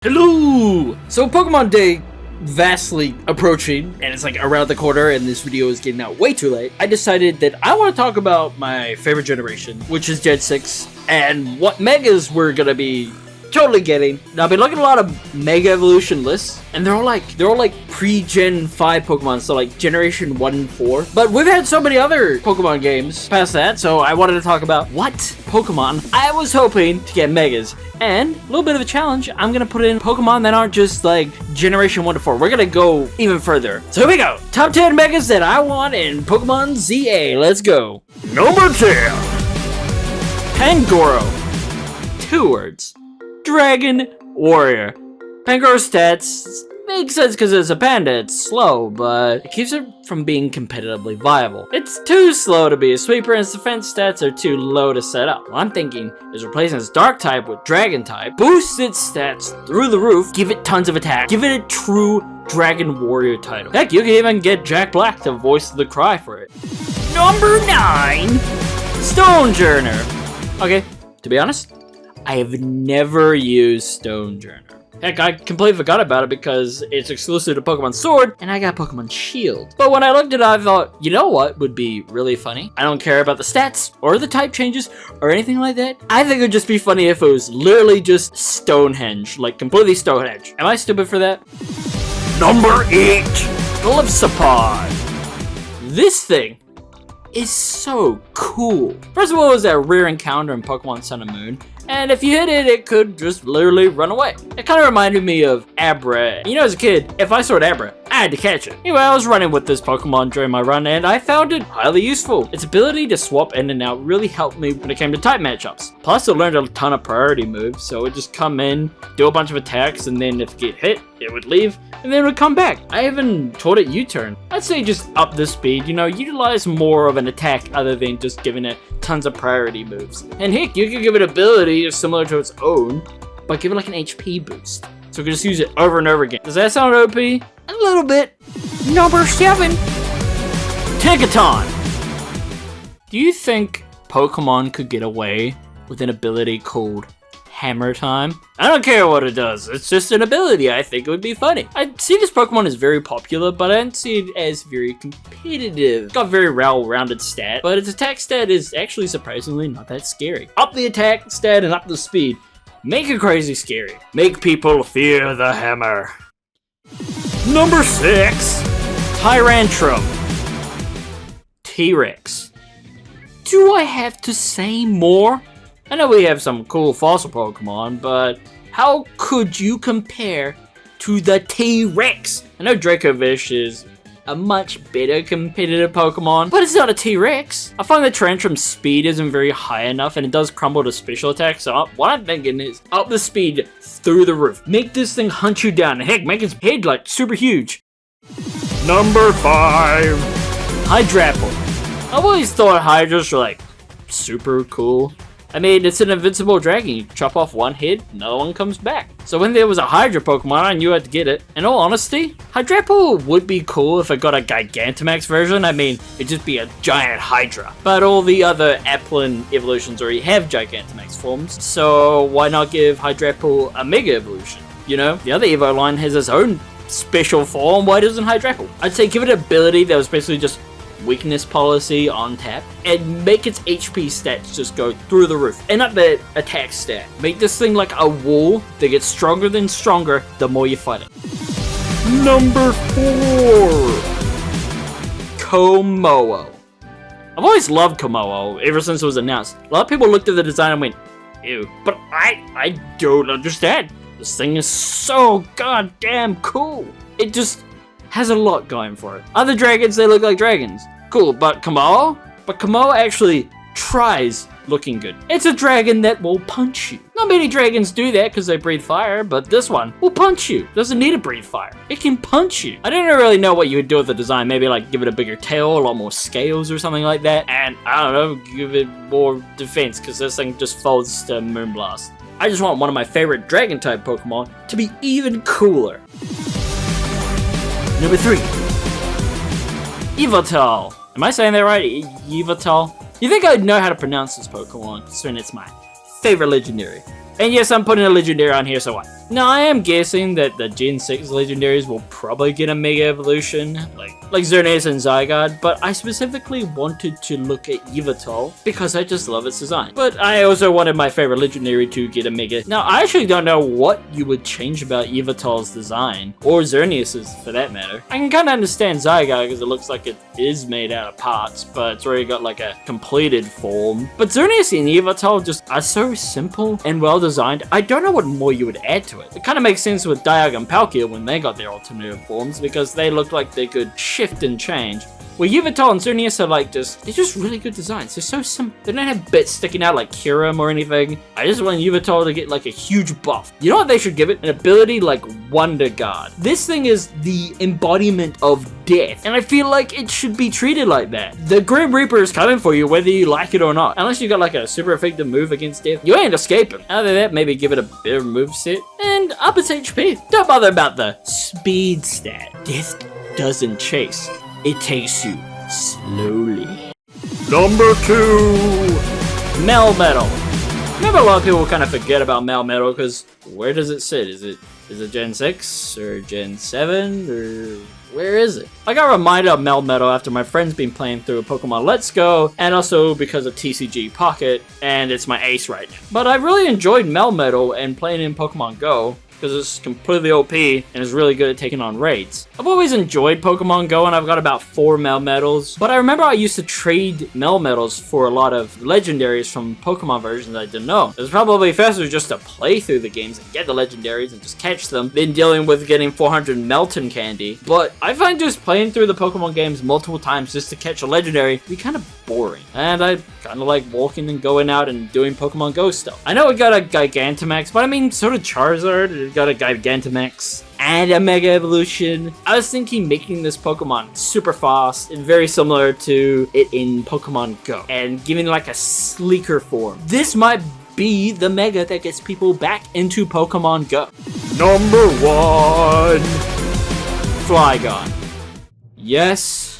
Hello! So Pokemon Day vastly approaching, and it's like around the corner, and this video is getting out way too late. I decided that I want to talk about my favorite generation, which is Gen 6, and what Megas we're gonna be totally getting. Now I've been looking at a lot of Mega Evolution lists, and they're all like pre-Gen 5 Pokemon, so like Generation 1 and 4. But we've had so many other Pokemon games past that, so I wanted to talk about what Pokemon I was hoping to get Megas. And a little bit of a challenge, I'm gonna put in Pokemon that aren't just like Generation 1 to 4. We're gonna go even further. So here we go. Top 10 Megas that I want in Pokemon ZA. Let's go. Number 10. Pangoro. 2 words. Dragon Warrior. Pangoro's stats make sense because it's a panda, it's slow, but it keeps it from being competitively viable. It's too slow to be a sweeper, and its defense stats are too low to set up. What I'm thinking is replacing its dark type with dragon type, boost its stats through the roof, give it tons of attack, give it a true Dragon Warrior title. Heck, you can even get Jack Black to voice the cry for it. Number 9, Stonejourner. Okay, to be honest, I have never used Stonejourner. Heck, I completely forgot about it because it's exclusive to Pokemon Sword, and I got Pokemon Shield. But when I looked at it, I thought, you know what would be really funny? I don't care about the stats, or the type changes, or anything like that. I think it would just be funny if it was literally just Stonehenge, like completely Stonehenge. Am I stupid for that? Number 8, Glypsopod. This thing is so cool. First of all, it was that rare encounter in Pokemon Sun and Moon, and if you hit it, it could just literally run away. It kind of reminded me of Abra. You know, as a kid, if I saw an Abra, I had to catch it. Anyway, I was running with this Pokemon during my run, and I found it highly useful. Its ability to swap in and out really helped me when it came to type matchups. Plus, it learned a ton of priority moves, so it would just come in, do a bunch of attacks, and then if it get hit, it would leave, and then it would come back. I even taught it U-turn. I'd say just up the speed, you know, utilize more of an attack other than just giving it tons of priority moves. And heck, you could give it ability similar to its own, but give it like an HP boost. So we can just use it over and over again. Does that sound OP? A little bit. Number 7. Tinkaton. Do you think Pokemon could get away with an ability called Hammer Time? I don't care what it does, it's just an ability. I think it would be funny. I see this Pokemon is very popular, but I don't see it as very competitive. It's got a very well-rounded stat, but its attack stat is actually surprisingly not that scary. Up the attack stat and up the speed. Make it crazy scary. Make people fear the hammer. Number 6. Tyrantrum. T-Rex. Do I have to say more? I know we have some cool fossil Pokemon, but how could you compare to the T-Rex? I know Dracovish is a much better competitive Pokemon, but it's not a T-Rex. I find that Tyrantrum's speed isn't very high enough, and it does crumble to special attacks, so what I'm thinking is up the speed through the roof. Make this thing hunt you down, and heck, make its head like super huge. Number 5. Hydrapple. I've always thought Hydras were like super cool. I mean, it's an invincible dragon. You chop off one head, another one comes back. So when there was a Hydra Pokemon, I knew I had to get it. In all honesty, Hydrapple would be cool if it got a Gigantamax version. I mean, it'd just be a giant Hydra. But all the other Applin evolutions already have Gigantamax forms, so why not give Hydrapple a Mega Evolution? You know, the other Evo line has its own special form. Why doesn't Hydrapple? I'd say give it an ability that was basically just weakness policy on tap, and make its HP stats just go through the roof, and up the attack stat. Make this thing like a wall that gets stronger than stronger the more you fight it. Number 4. Komodo. I've always loved Komodo ever since it was announced. A lot of people looked at the design and went, ew, but I don't understand. This thing is so goddamn cool. It just has a lot going for it. Other dragons, they look like dragons. Cool, but Komodo? But Komodo actually tries looking good. It's a dragon that will punch you. Not many dragons do that because they breathe fire, but this one will punch you. Doesn't need to breathe fire. It can punch you. I didn't really know what you would do with the design. Maybe like give it a bigger tail, a lot more scales or something like that. And I don't know, give it more defense because this thing just folds to Moonblast. I just want one of my favorite dragon type Pokemon to be even cooler. Number 3. Yveltal. Am I saying that right? Yveltal? You think I'd know how to pronounce this Pokemon, considering it's my favorite legendary. And yes, I'm putting a legendary on here, so what? Now, I am guessing that the Gen 6 legendaries will probably get a Mega Evolution, like Xerneas and Zygarde, but I specifically wanted to look at Yveltal because I just love its design. But I also wanted my favorite legendary to get a Mega. Now, I actually don't know what you would change about Yveltal's design, or Xerneas's for that matter. I can kind of understand Zygarde because it looks like it is made out of parts, but it's already got like a completed form. But Xerneas and Yveltal just are so simple and well designed, I don't know what more you would add to it. It kind of makes sense with Dialga and Palkia when they got their alternative forms because they looked like they could shift and change. Where Yveltal and Xerneas are like they're just really good designs. They're so simple. They don't have bits sticking out like Kyurem or anything. I just want Yveltal to get like a huge buff. You know what they should give it? An ability like Wonder Guard. This thing is the embodiment of death, and I feel like it should be treated like that. The Grim Reaper is coming for you whether you like it or not. Unless you got like a super effective move against death, you ain't escaping. Other than that, maybe give it a better moveset and up its HP. Don't bother about the speed stat. Death doesn't chase. It takes you slowly. Number 2, Melmetal. Remember, a lot of people kind of forget about Melmetal because where does it sit? Is it Gen 6 or Gen 7 or where is it? I got reminded of Melmetal after my friend's been playing through Pokemon Let's Go, and also because of TCG Pocket, and it's my ace right now. But I really enjoyed Melmetal and playing in Pokemon Go, because it's completely OP and is really good at taking on raids. I've always enjoyed Pokemon Go and I've got about 4 Melmetals, but I remember I used to trade Melmetals for a lot of legendaries from Pokemon versions I didn't know. It was probably faster just to play through the games and get the legendaries and just catch them than dealing with getting 400 Melton candy. But I find just playing through the Pokemon games multiple times just to catch a legendary be kind of boring. And I kind of like walking and going out and doing Pokemon Go stuff. I know it got a Gigantamax, but I mean, so did Charizard. It got a Gigantamax and a Mega Evolution. I was thinking making this Pokemon super fast and very similar to it in Pokemon Go and giving like a sleeker form. This might be the Mega that gets people back into Pokemon Go. Number 1, Flygon. Yes,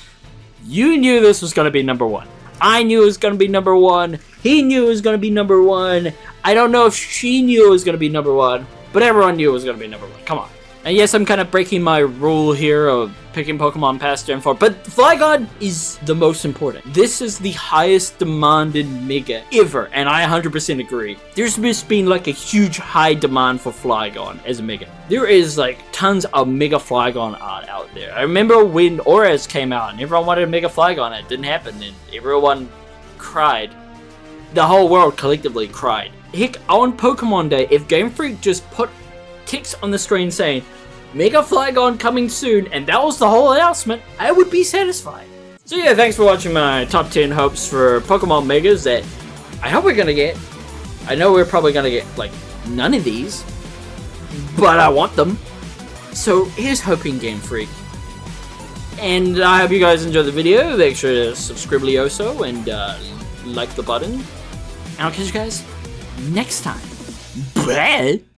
you knew this was going to be number 1. I knew it was going to be number 1. He knew it was going to be number 1. I don't know if she knew it was going to be number 1, but everyone knew it was going to be number 1. Come on. And yes, I'm kind of breaking my rule here of picking Pokemon past Gen 4, but Flygon is the most important. This is the highest demanded Mega ever, and I 100% agree. There's just been like a huge high demand for Flygon as a Mega. There is like tons of Mega Flygon art out there. I remember when Orez came out and everyone wanted a Mega Flygon, it didn't happen, and everyone cried. The whole world collectively cried. Heck, on Pokemon Day, if Game Freak just put text on the screen saying Mega Flygon coming soon, and that was the whole announcement, I would be satisfied. So yeah, thanks for watching my top 10 hopes for Pokemon Megas that I hope we're gonna get. I know we're probably gonna get like none of these, but I want them. So here's hoping, Game Freak. And I hope you guys enjoyed the video. Make sure to subscribe and like the button. And I'll catch you guys next time. Bye.